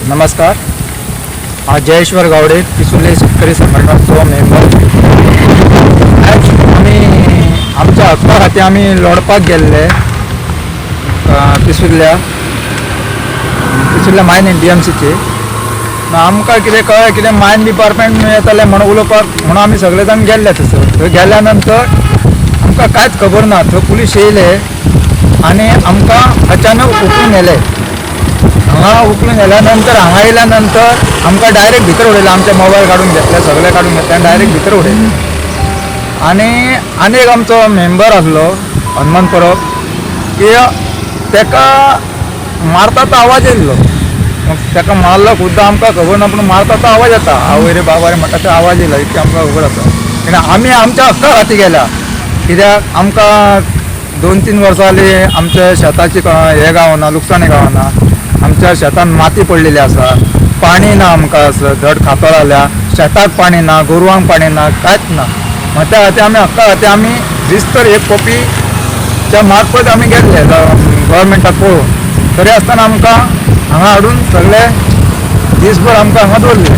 नमस्कार. जयेश्वर गावडे, पिसुले शेतकरी संघटनाचो मेंबर. आज आमच्या हक्का खातीर आमी लढपाक गेल्ले पिसुल्ल्या मायन DMCचे. आमकां कितें कळ्ळें, कितें मायन डिपार्टमेंट येतालें म्हणून उलोवपाक म्हणून आमी सगळे जाण गेल्ले थंय गेल्या नंतर आमकां कांयच खबर ना. थंय पुलीस येयले आनी आमकां अचानक उखलून व्हेले. हांगा उखलून गेल्यानंतर हांगा येयल्यानंतर आमकां डायरेक्ट भितर उडयलें. आमचे मोबायल काडून घेतले, सगळे काडून घेतले आनी डायरेक्ट भितर उडयले. आनी एक आमचो मेंबर आसलो हनुमंत परब, की तेका मारता तो आवाज येयल्लो. तेका मारलो सुद्दां आमकां खबर ना, पूण मारता तो आवाज येता. आवय रे बाबा रे म्हणटा तो आवाज येयला, इतकें आमकां खबर आसा. कित्याक आमी आमच्या हक्का खातीर गेल्या. कित्याक आमकां 2-3 वर्सां जालीं आमच्या शेताची हे गावना, लुकसाणी गावना. आमच्या शेतान माती पडलेली आसा, पाणी ना आमकां. धड खातर आल्या शेताक पाणी ना, गोरवांक पाणी ना, कांयच ना. त्या खातीर आमी हक्का खातीर आमी रिस्तर एक कॉपीच्या मार्फत आमी गेल्ले गव्हर्मेंटाक पळोवन. तरी आसतना आमकां हांगा हाडून सगळे दिसभर आमकां हांगा दवरले.